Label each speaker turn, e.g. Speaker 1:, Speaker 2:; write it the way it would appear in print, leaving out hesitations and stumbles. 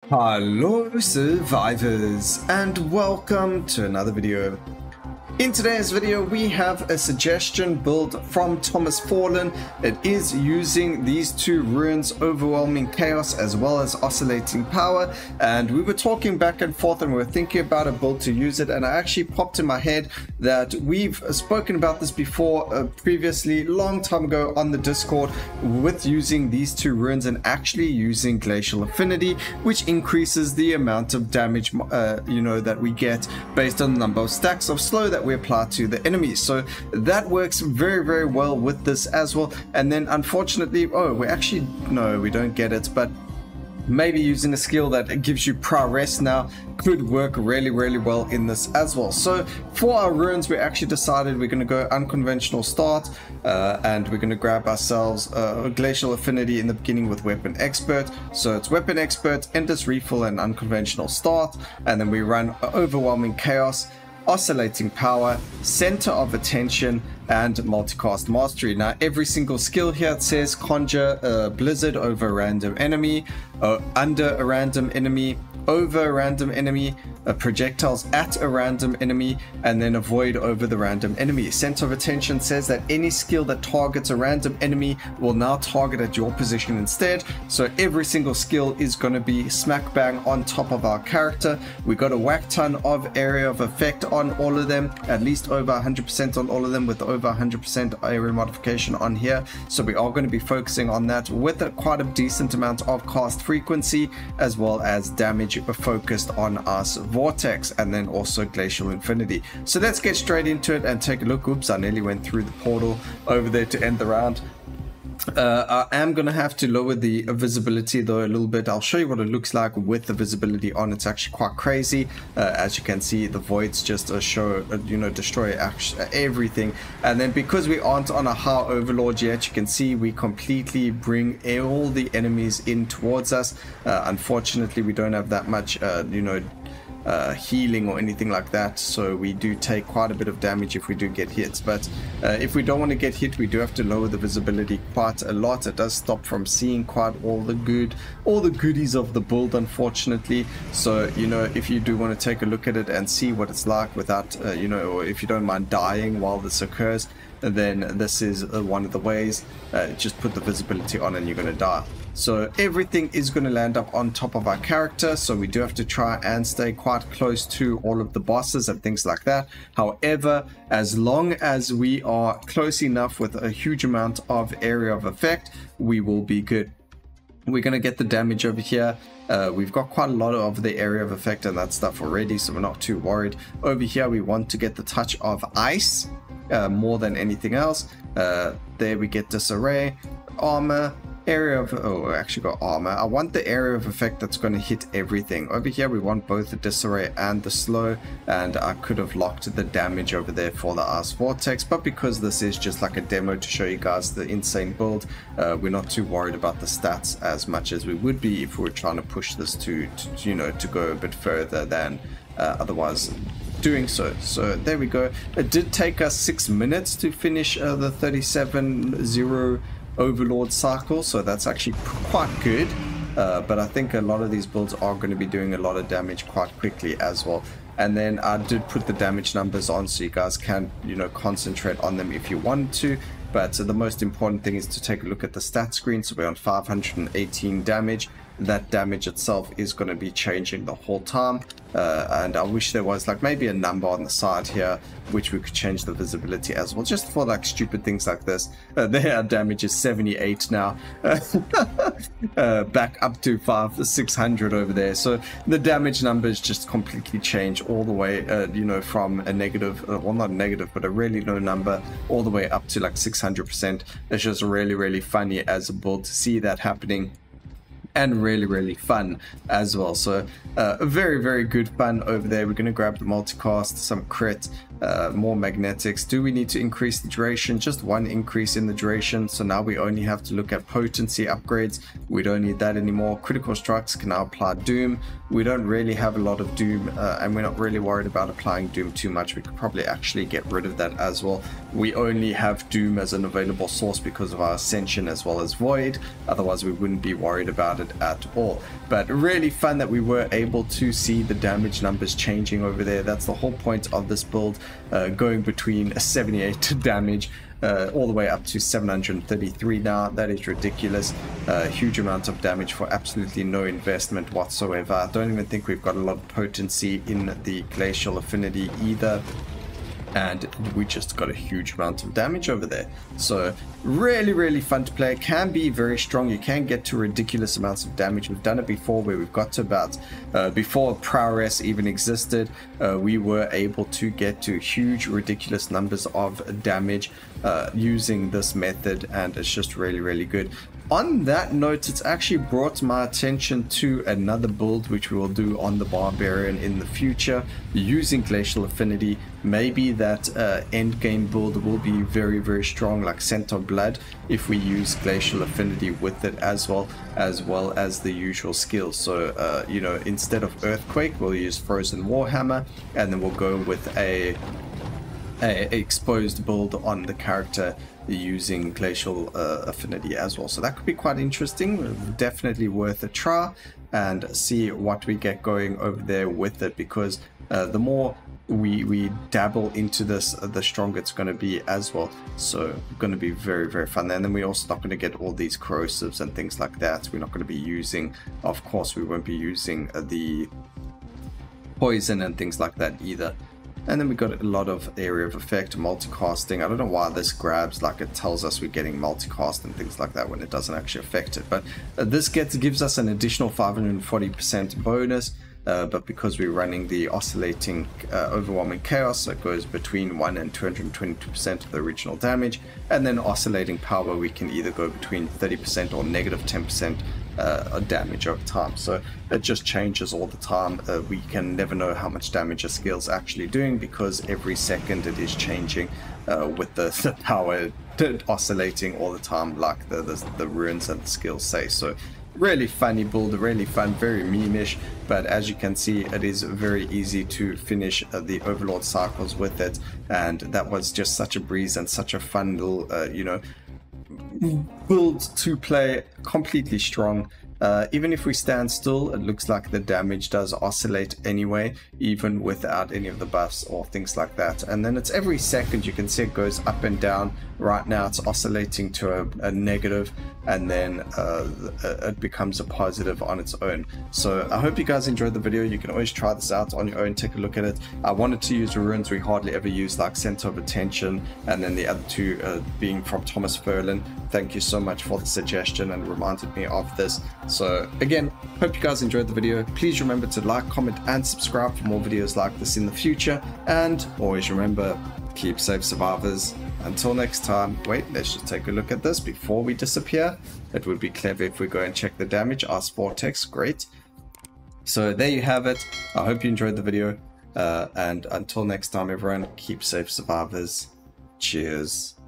Speaker 1: Hello survivors and welcome to another video. In today's video we have a suggestion build from Thomas Fallen. It is using these two runes, Overwhelming Chaos as well as Oscillating Power, and we were talking back and forth and we were thinking about a build to use it, and I actually popped in my head that we've spoken about this before previously, long time ago on the Discord, with using these two runes and actually using Glacial Affinity, which increases the amount of damage that we get based on the number of stacks of slow that we apply to the enemies. So that works very well with this as well. And then unfortunately, we don't get it, but maybe using a skill that gives you prowess now could work really well in this as well. So for our runes, we actually decided we're going to go unconventional start, and we're going to grab ourselves Glacial Affinity in the beginning with Weapon Expert. So it's Weapon Expert, Endless Refill, and unconventional start, and then we run Overwhelming Chaos, Oscillating Power, Center of Attention, and Multicast Mastery. Now every single skill here, it says conjure Blizzard over a random enemy, under a random enemy, over a random enemy, projectiles at a random enemy, and then avoid over the random enemy. Center of Attention says that any skill that targets a random enemy will now target at your position instead. So every single skill is going to be smack bang on top of our character. We got a whack ton of area of effect on all of them, at least over 100% on all of them, with over 100% area modification on here. So we are going to be focusing on that with quite a decent amount of cast frequency, as well as damage focused on us Vortex, and then also Glacial Infinity. So let's get straight into it and take a look. Oops, I nearly went through the portal over there to end the round. I am going to have to lower the visibility though a little bit. I'll show you what it looks like with the visibility on. It's actually quite crazy. As you can see, the voids just destroy everything. And then because we aren't on a high overlord yet, you can see we completely bring all the enemies in towards us. Unfortunately, we don't have that much healing or anything like that, so we do take quite a bit of damage if we do get hit. But if we don't want to get hit, we do have to lower the visibility quite a lot. It does stop from seeing quite all the goodies of the build, unfortunately. So if you do want to take a look at it and see what it's like without or if you don't mind dying while this occurs, then this is one of the ways. Just put the visibility on and you're going to die. So everything is going to land up on top of our character, so we do have to try and stay quite close to all of the bosses and things like that. However, as long as we are close enough with a huge amount of area of effect, we will be good. We're going to get the damage over here. We've got quite a lot of the area of effect and that stuff already, so we're not too worried. Over here we want to get the touch of ice more than anything else. There we get disarray, armor, area of I actually got armor. I want the area of effect that's going to hit everything. Over here we want both the disarray and the slow, and I could have locked the damage over there for the ice vortex, but because this is just like a demo to show you guys the insane build, we're not too worried about the stats as much as we would be if we were trying to push this to go a bit further than otherwise doing so. So there we go. It did take us 6 minutes to finish the 37-0 overlord cycle, so that's actually quite good. But I think a lot of these builds are going to be doing a lot of damage quite quickly as well. And then I did put the damage numbers on so you guys can concentrate on them if you want to. But the most important thing is to take a look at the stat screen. So we're on 518 damage. That damage itself is going to be changing the whole time, and I wish there was like maybe a number on the side here which we could change the visibility as well, just for like stupid things like this. Their damage is 78 now, back up to 600 over there. So the damage numbers just completely change all the way, from a negative, well not negative, but a really low number, all the way up to like 600%. It's just really funny as a build to see that happening, and really fun as well. So very good fun over there. We're going to grab the multicast, some crit, more magnetics. Do we need to increase the duration? Just one increase in the duration, so now we only have to look at potency upgrades. We don't need that anymore. Critical strikes can now apply doom. We don't really have a lot of doom, and we're not really worried about applying doom too much. We could probably actually get rid of that as well. We only have doom as an available source because of our ascension as well as void. Otherwise we wouldn't be worried about it at all. But really fun that we were able to see the damage numbers changing over there. That's the whole point of this build, going between a 78 damage all the way up to 733 now. That is ridiculous. Huge amount of damage for absolutely no investment whatsoever. I don't even think we've got a lot of potency in the glacial affinity either, and we just got a huge amount of damage over there. So really fun to play. Can be very strong. You can get to ridiculous amounts of damage. We've done it before, where we've got to about before prowess even existed, we were able to get to huge ridiculous numbers of damage using this method, and it's just really good. On that note, it's actually brought my attention to another build which we will do on the Barbarian in the future using Glacial Affinity. Maybe that end game build will be very strong, like Scent of Blood, if we use Glacial Affinity with it as well as the usual skills. So you know, instead of Earthquake, we'll use Frozen Warhammer, and then we'll go with a exposed build on the character using Glacial Affinity as well. So that could be quite interesting. Definitely worth a try and see what we get going over there with it, because the more we dabble into this, the stronger it's going to be as well. So going to be very fun. And then we're also not going to get all these corrosives and things like that. We're not going to be using, of course we won't be using the poison and things like that either. And then we got a lot of area of effect, multicasting. I don't know why this grabs, like it tells us we're getting multicast and things like that when it doesn't actually affect it. But this gives us an additional 540% bonus. But because we're running the oscillating overwhelming chaos, so it goes between 1 and 222% of the original damage. And then oscillating power, we can either go between 30% or negative 10% damage over time. So it just changes all the time. We can never know how much damage a skill's actually doing, because every second it is changing with the power oscillating all the time, like the runes and the skills say. So really funny build, really fun, very meme-ish, but as you can see, it is very easy to finish the Overlord cycles with it, and that was just such a breeze and such a fun little you know, build to play. Completely strong. Even if we stand still, it looks like the damage does oscillate anyway, even without any of the buffs or things like that. And then it's every second, you can see it goes up and down. Right now it's oscillating to a negative, and then it becomes a positive on its own. So I hope you guys enjoyed the video. You can always try this out on your own, take a look at it. I wanted to use runes we hardly ever use, like Center of Attention, and then the other two being from Thomas Ferlin. Thank you so much for the suggestion and reminded me of this. So again, hope you guys enjoyed the video. Please remember to like, comment and subscribe for more videos like this in the future, and always remember, keep safe, survivors. Until next time. Wait, let's just take a look at this before we disappear. It would be clever if we go and check the damage. Ask Vortex, great. So there you have it. I hope you enjoyed the video, and until next time everyone, keep safe, survivors. Cheers.